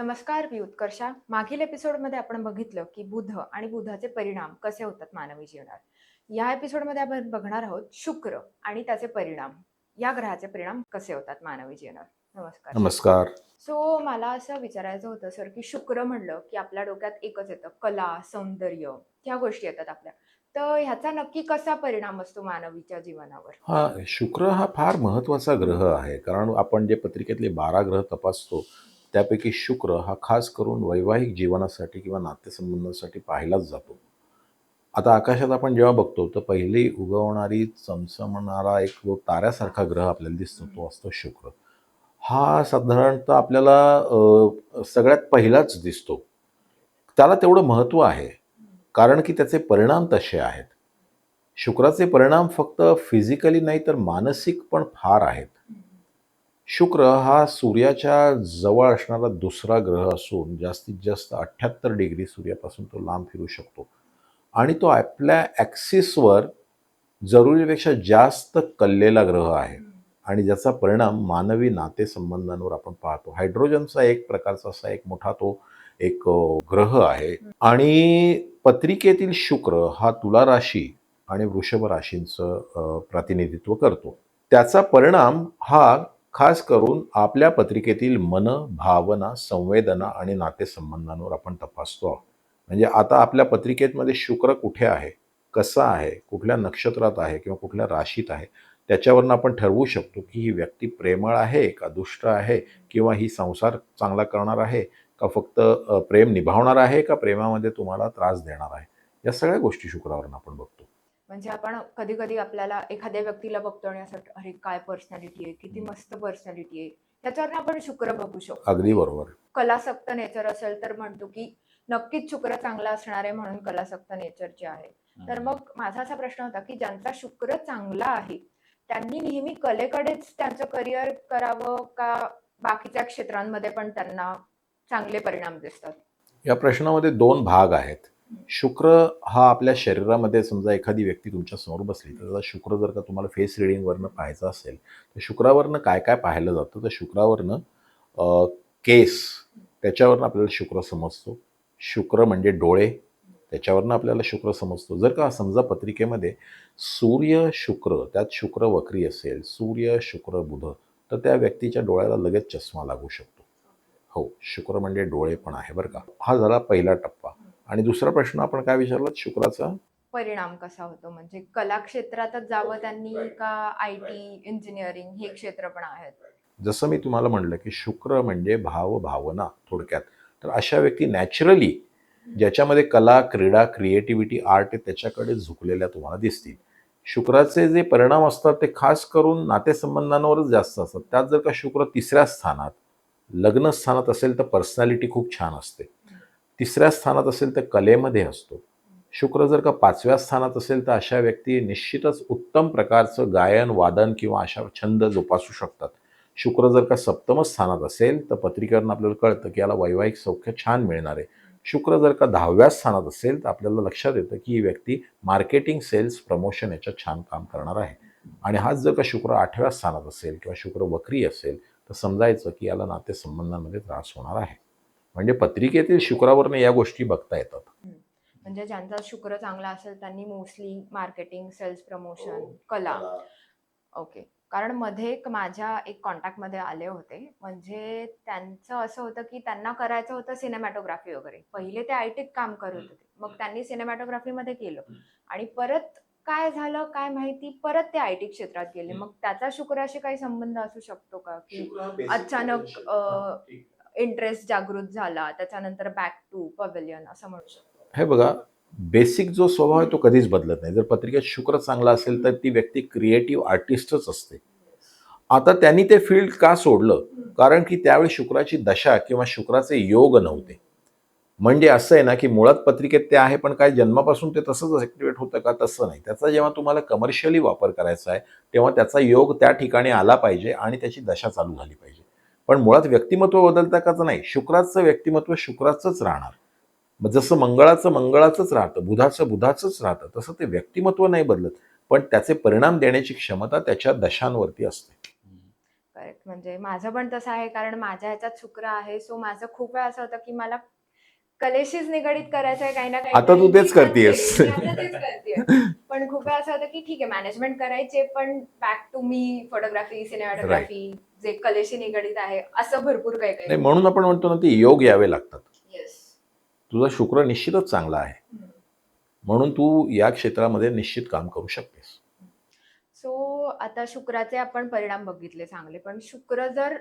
नमस्कार, मी उत्कर्षा. मागील एपिसोडमध्ये आपण बघितलं, की बुध आणि बुधाचे परिणाम कसे होतात मानवी जीवनात. या एपिसोडमध्ये आपण बघणार आहोत शुक्र आणि त्याचे परिणाम. या ग्रहाचे परिणाम कसे होतात मानवी जीवनात. नमस्कार. नमस्कार. सो मला असं विचारायचं होतं सर, की शुक्र म्हणलं, की आपल्या डोक्यात एकच येतं कला, सौंदर्य ह्या गोष्टी येतात आपल्या. तर ह्याचा नक्की कसा परिणाम असतो मानवीच्या जीवनावर? शुक्र हा फार महत्त्वाचा ग्रह आहे. कारण आपण जे पत्रिकेतले 12 ग्रह तपासतो, त्यापैकी शुक्र हा खास करून वैवाहिक जीवनासाठी किंवा नातेसंबंधांसाठी पाहिलाच जातो. आता आकाशात आपण जेव्हा बघतो, तर पहिली उगवणारी चमचमणारा एक जो ताऱ्यासारखा ग्रह आपल्याला दिसतो, तो असतो शुक्र. हा साधारणतः आपल्याला सगळ्यात पहिलाच दिसतो. त्याला तेवढं महत्त्व आहे, कारण की त्याचे परिणाम तसे आहेत. शुक्राचे परिणाम फक्त फिजिकली नाही तर मानसिक पण फार आहेत. शुक्र हा सूर्याच्या जवळ असणारा दुसरा ग्रह असून जास्तीत जास्त 78 डिग्री सूर्यापासून तो लांब फिरू शकतो आणि तो आपल्या ॲक्सिसवर जरुरीपेक्षा जास्त कललेला ग्रह आहे आणि ज्याचा परिणाम मानवी नातेसंबंधांवर आपण पाहतो. हायड्रोजनचा एक प्रकारचा असा एक मोठा तो एक ग्रह आहे आणि पत्रिकेतील शुक्र हा तुला राशी आणि वृषभ राशींचं प्रतिनिधित्व करतो. त्याचा परिणाम हा खास करून आपल्या पत्रिकेतील मन, भावना, संवेदना आणि नातेसंबंधांवर आपण तपासतो आहोत. म्हणजे आता आपल्या पत्रिकेमध्ये शुक्र कुठे आहे, कसा आहे, कुठल्या नक्षत्रात आहे किंवा कुठल्या राशीत आहे, त्याच्यावरून आपण ठरवू शकतो की ही व्यक्ती प्रेमळ आहे का दुष्ट आहे, किंवा ही संसार चांगला करणार आहे का फक्त प्रेम निभावणार आहे का प्रेमामध्ये तुम्हाला त्रास देणार आहे. या सगळ्या गोष्टी शुक्रावरून आपण बघतो. म्हणजे आपण कधी-कधी आपल्याला एखाद्या व्यक्तीला बघतो आणि असं वाटतं, "अरे काय पर्सनॅलिटी आहे, किती मस्त पर्सनॅलिटी आहे." त्याच्यावरून आपण शुक्र बघू शकतो. अगदी बरोबर. कलासक्त नेचर असेल तर म्हणतो, की नक्कीच शुक्र चांगला असणार आहे म्हणून कलासक्त नेचरचे आहे. तर मग माझा असा प्रश्न होता, की ज्यांचा शुक्र चांगला आहे, त्यांनी नेहमी कलेकडेच त्यांचं करिअर करावं का बाकीच्या क्षेत्रांमध्ये पण त्यांना चांगले परिणाम दिसतात? या प्रश्नामध्ये 2 भाग आहेत. शुक्र हा आपल्या शरीरामध्ये समजा एखादी व्यक्ती तुमच्या समोर बसली, तर त्याचा शुक्र जर का तुम्हाला फेस रिडिंगवरनं पाहायचा असेल, तर शुक्रावरनं काय-काय पाहिलं जातं? तर शुक्रावरनं केस, त्याच्यावरनं आपल्याला शुक्र समजतो. शुक्र म्हणजे डोळे, त्याच्यावरनं आपल्याला शुक्र समजतो. जर का समजा पत्रिकेमध्ये सूर्य, शुक्र, त्यात शुक्र वक्री असेल, सूर्य, शुक्र, बुध, तर त्या व्यक्तीच्या डोळ्याला लगेच चष्मा लागू शकतो. हो, शुक्र म्हणजे डोळे पण आहे बरं का. हा झाला पहिला टप्पा. आणि दुसरा प्रश्न आपण काय विचारलात शुक्राचा? परिणाम कसा होतो? म्हणजे कला क्षेत्रातच जावं त्यांनी का आय-टी, इंजिनिअरिंग हे क्षेत्र पण आहेत? जसं मी तुम्हाला म्हणलं, की शुक्र म्हणजे भाव, भावना थोडक्यात. तर अशा व्यक्ती नॅचरली ज्याच्यामध्ये कला, क्रीडा, क्रिएटिव्हिटी, आर्ट आहे त्याच्याकडे झुकलेल्या तुम्हाला दिसतील. शुक्राचे जे परिणाम असतात ते खास करून नातेसंबंधांवरच जास्त असतात. त्यात जर का शुक्र 3ऱ्या स्थानात, लग्न स्थानात असेल तर पर्सनॅलिटी खूप छान असते. 3ऱ्या स्थानात असेल तर कलेमध्ये असतो. शुक्र जर का 5व्या स्थानात असेल तर अशा व्यक्ती निश्चितच उत्तम प्रकारचं गायन, वादन किंवा अशा छंद जोपासू शकतात. शुक्र जर का 7म स्थानात असेल तर पत्रिकेवरून आपल्याला कळतं की याला वैवाहिक सौख्य छान मिळणार आहे. शुक्र जर का 10व्या स्थानात असेल तर आपल्याला लक्षात येतं की ही व्यक्ती मार्केटिंग, सेल्स, प्रमोशन याच्यात छान काम करणार आहे. आणि हाच जर का शुक्र 8व्या स्थानात असेल किंवा शुक्र वक्री असेल तर समजायचं की याला नातेसंबंधांमध्ये त्रास होणार आहे. म्हणजे पत्रिकेतील शुक्रावरनं या गोष्टी बघता येतात. म्हणजे ज्यांचा शुक्र चांगला असेल त्यांनी मोस्टली मार्केटिंग, सेल्स प्रमोशन, कला. ओके. कारण मध्ये माझ्या एक कॉन्टॅक्टमध्ये आले होते. म्हणजे त्यांचं असं होतं, की त्यांना करायचं होतं सिनेमॅटोग्राफी वगैरे. पहिले ते आय-टीत काम करत होते. मग त्यांनी सिनेमॅटोग्राफीमध्ये केलं आणि परत काय झालं काय माहिती, परत ते आय-टी क्षेत्रात गेले. मग त्याचा शुक्राशी काही संबंध असू शकतो का? की अचानक इंटरेस्ट जागृत झाला, त्याच्यानंतर बॅक टू पवेलियन असं म्हणू शकतो? हे बघा, बेसिक जो स्वभाव आहे तो कधीच बदलत नाही. जर पत्रिकेत शुक्र चांगला असेल तर ती व्यक्ती क्रिएटिव्ह आर्टिस्टच असते. आता त्यांनी ते फील्ड का सोडलं? कारण की त्यावेळी शुक्राची दशा किंवा शुक्राचे योग नव्हते. म्हणजे असं आहे ना, की मुळात पत्रिकेत ते आहे, पण काय जन्मापासून ते तसंच ॲक्टिव्हेट होतं का? तसं नाही. त्याचा जेव्हा तुम्हाला कमर्शियली वापर करायचा आहे, तेव्हा त्याचा योग त्या ठिकाणी आला पाहिजे आणि त्याची दशा चालू झाली पाहिजे. पण मुळात व्यक्तिमत्व बदलतं का? तर नाही. शुक्राचं व्यक्तिमत्व शुक्राचंच राहणार. मग जसं मंगळाचं मंगळाचंच राहतं, बुधाचं बुधाचंच राहतं, तसं ते व्यक्तिमत्व नाही बदलत. पण त्याचे परिणाम देण्याची क्षमता त्याच्या दशांवरती असते. करेक्ट. म्हणजे माझं पण तसं आहे, कारण माझ्या ह्याच्यात शुक्र आहे. सो माझं खूप वेळा असं होतं, की मला कलेशीच निगडीत करायचं आहे काही ना आता काहीतरी. तू तेच मी करते. करतेयस. मी आता तेच करतेय. पण खूप वेळा असं होतं, की ठीक आहे मॅनेजमेंट करायचे, पण back to me photography, right. Cinematography जे कलेशी निगडीत आहे, असं भरपूर काही-काही नाही, होतं. म्हणून आपण म्हणतो ना, ते योग यावे लागतात. येस. तुझा शुक्र निश्चितच चांगला आहे. म्हणून तू या क्षेत्रामध्ये निश्चित काम करू शकतेस. सो आता शुक्राचे आपण परिणाम बघितले चांगले, पण शुक्र जर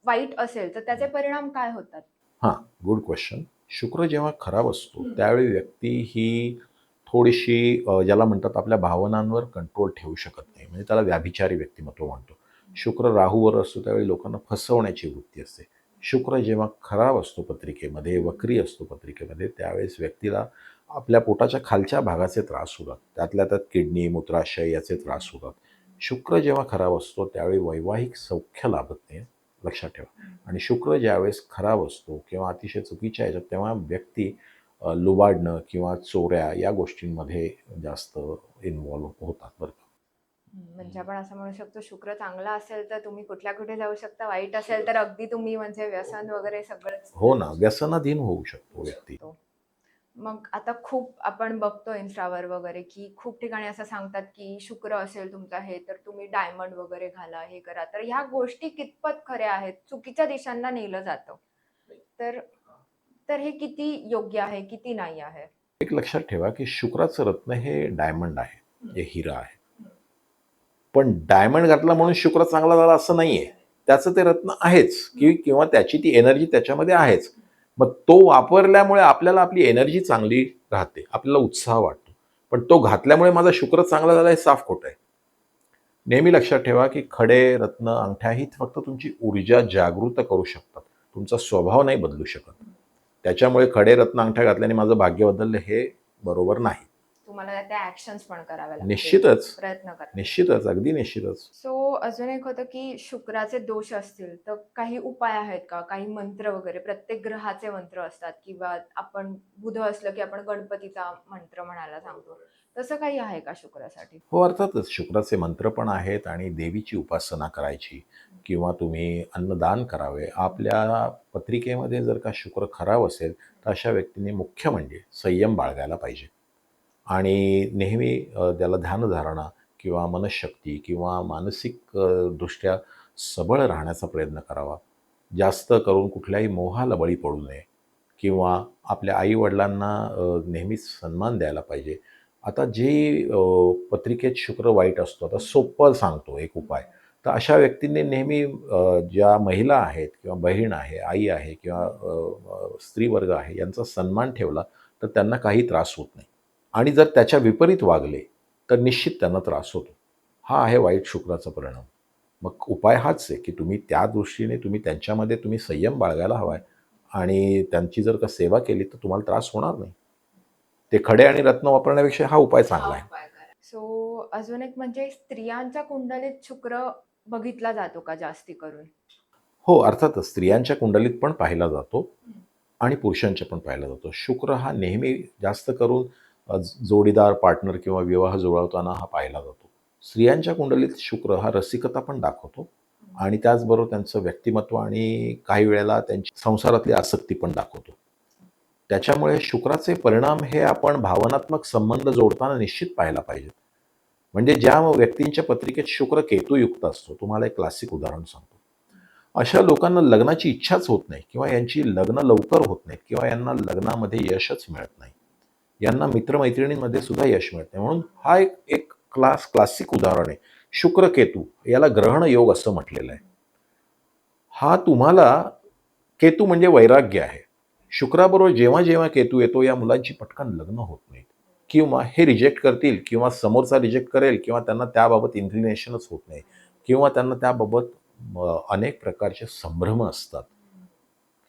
वाईट असेल, तर त्याचे परिणाम काय होतात? हां, गुड क्वेश्चन. शुक्र जेव्हा खराब असतो, त्यावेळी व्यक्ती ही थोडीशी ज्याला म्हणतात आपल्या भावनांवर कंट्रोल ठेवू शकत नाही. म्हणजे त्याला व्याभिचारी व्यक्तिमत्व म्हणतो. शुक्र राहूवर असतो त्यावेळी लोकांना फसवण्याची वृत्ती असते. शुक्र जेव्हा खराब असतो पत्रिकेमध्ये, वक्री असतो पत्रिकेमध्ये, त्यावेळेस व्यक्तीला आपल्या पोटाच्या खालच्या भागाचे त्रास होतात. त्यातल्या त्यात किडनी, मूत्राशय याचे त्रास होतात. शुक्र जेव्हा खराब असतो त्यावेळी वैवाहिक सौख्य लाभत नाही, लक्षात ठेवा. आणि शुक्र ज्यावेळेस खराब असतो किंवा अतिशय चुकीच्या ह्याच्यात, तेव्हा व्यक्ती लुबाडणं किंवा चोऱ्या या गोष्टींमध्ये जास्त इन्व्हॉल्व होतात बरं का. म्हणजे आपण असं म्हणू शकतो, शुक्र चांगला असेल तर तुम्ही कुठल्या कुठे जाऊ शकता, वाईट असेल तर अगदी तुम्ही म्हणजे व्यसन वगैरे सगळंच हो ना, व्यसनाधीन होऊ शकतो व्यक्ती. शकतो. मग आता खूप आपण बघतो इन्स्टावर वगैरे, की खूप ठिकाणी असं सांगतात, की शुक्र असेल तुमचा हे, तर तुम्ही डायमंड वगैरे घाला, हे करा. तर ह्या गोष्टी कितपत खऱ्या आहेत? चुकीच्या दिशांना नेलं जातं. तर तर हे किती योग्य आहे, किती नाही आहे? एक लक्षात ठेवा की शुक्राचं रत्न हे डायमंड आहे, हे हिरा आहे. पण डायमंड घातला म्हणून शुक्र चांगला झाला असं नाहीये. त्याचं ते रत्न आहेच किंवा त्याची ती एनर्जी त्याच्यामध्ये आहेच. मग तो वापरल्यामुळे आपल्याला आपली एनर्जी चांगली राहते. आपल्याला उत्साह वाटतो. पण तो घातल्यामुळे माझा शुक्र चांगला झाला हे साफ खोटं आहे. नेहमी लक्षात ठेवा की खडे, रत्न, अंगठ्या ही फक्त तुमची ऊर्जा जागृत करू शकतात. तुमचा स्वभाव नाही बदलू शकत. त्याच्यामुळे खडे, रत्न, अंगठ्या घातल्याने माझं भाग्य बदललं हे बरोबर नाही. तुम्हाला त्या ॲक्शन्स पण कराव्या लागतील. निश्चितच. प्रयत्न करा. निश्चितच, अगदी निश्चितच. सो अजून एक होतं, की शुक्राचे दोष असतील, तर काही उपाय आहेत का? काही मंत्र वगैरे प्रत्येक ग्रहाचे मंत्र असतात किंवा आपण बुध असलं, की आपण गणपतीचा मंत्र म्हणायला सांगतो. तसं काही आहे का शुक्रासाठी? हो, अर्थातच शुक्राचे मंत्र पण आहेत आणि देवीची उपासना करायची किंवा तुम्ही अन्नदान करावे. आपल्या पत्रिकेमध्ये जर का शुक्र खराब असेल, तर अशा व्यक्तीने मुख्य म्हणजे संयम बाळगायला पाहिजे. आणि नेहमी त्याला ध्यानधारणा किंवा मनःशक्ती किंवा मानसिक दृष्ट्या सबळ राहण्याचा प्रयत्न करावा. जास्त करून कुठल्याही मोहाला बळी पडू नये किंवा आपल्या आई-वडिलांना नेहमीच सन्मान द्यायला पाहिजे. आता जे पत्रिकेत शुक्र वाईट असतो, आता सोप्पं सांगतो एक उपाय. तर अशा व्यक्तींनी नेहमी ज्या महिला आहेत किंवा बहीण आहे, आई आहे किंवा स्त्रीवर्ग आहे, यांचा सन्मान ठेवला, तर त्यांना काही त्रास होत नाही. आणि जर त्याच्या विपरीत वागले, तर निश्चित त्यांना त्रास होतो. हा आहे वाईट शुक्राचा परिणाम. मग उपाय हाच आहे, की तुम्ही त्या दृष्टीने त्यांच्यामध्ये संयम बाळगायला हवा आहे आणि त्यांची जर का सेवा केली, तर तुम्हाला त्रास होणार नाही. ते खडे आणि रत्न वापरण्यापेक्षा हा उपाय चांगला आहे. सो अजून एक म्हणजे स्त्रियांच्या कुंडलीत शुक्र बघितला जातो का जास्ती करून? हो, अर्थातच स्त्रियांच्या कुंडलीत पण पाहिला जातो आणि पुरुषांच्या पण पाहिला जातो. शुक्र हा नेहमी जास्त करून जोडीदार, पार्टनर किंवा विवाह जुळवताना हा पाहिला जातो. स्त्रियांच्या कुंडलीत शुक्र हा रसिकता पण दाखवतो आणि त्याचबरोबर त्यांचं व्यक्तिमत्व आणि काही वेळेला त्यांची संसारातली आसक्ती पण दाखवतो. त्याच्यामुळे शुक्राचे परिणाम हे आपण भावनात्मक संबंध जोडताना निश्चित पाहायला पाहिजेत. म्हणजे ज्या व्यक्तींच्या पत्रिकेत शुक्र केतुयुक्त असतो, तुम्हाला एक क्लासिक उदाहरण सांगतो. अशा लोकांना लग्नाची इच्छाच होत नाही किंवा यांची लग्न लवकर होत नाहीत किंवा यांना लग्नामध्ये यशच मिळत नाही. यांना मित्रमैत्रिणींमध्ये सुद्धा यश मिळत नाही. म्हणून हा एक एक क्लासिक उदाहरण आहे. शुक्र केतू याला ग्रहण योग असं म्हटलेलं आहे. हा तुम्हाला केतू म्हणजे वैराग्य आहे. शुक्राबरोबर जेव्हा जेव्हा केतू येतो, या मुलांची पटकन लग्न होत नाहीत किंवा हे रिजेक्ट करतील किंवा समोरचा रिजेक्ट करेल किंवा त्यांना त्याबाबत इन्क्लिनेशनच होत नाही किंवा त्यांना त्याबाबत अनेक प्रकारचे संभ्रम असतात.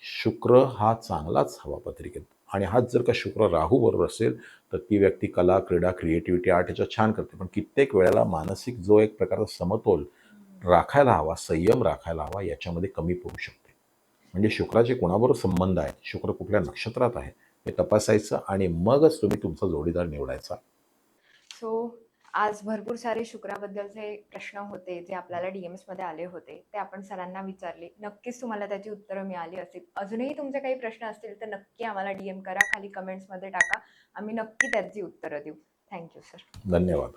शुक्र हा चांगलाच हवा पत्रिकेत आणि हाच जर का शुक्र राहू बरोबर असेल, तर ती व्यक्ती कला, क्रीडा, क्रिएटिव्हिटी, आर्ट याच्यात छान करते. पण कित्येक वेळेला मानसिक जो एक प्रकारचा समतोल राखायला हवा, संयम राखायला हवा, याच्यामध्ये कमी पडू शकते. म्हणजे शुक्राचे कोणाबरोबर संबंध आहेत, शुक्र कुठल्या नक्षत्रात आहे, हे तपासायचं आणि मगच तुम्ही तुमचा जोडीदार निवडायचा. सो आज भरपूर सारे शुक्राबद्दलचे प्रश्न होते जे आपल्याला DMs मध्ये आले होते, ते आपण सरांना विचारले. नक्कीच तुम्हाला त्याची उत्तरं मिळाली असतील. अजूनही तुमचे काही प्रश्न असतील तर नक्की आम्हाला DM करा, खाली कमेंट्समध्ये टाका. आम्ही नक्की त्याची उत्तरं देऊ. Thank you sir. धन्यवाद.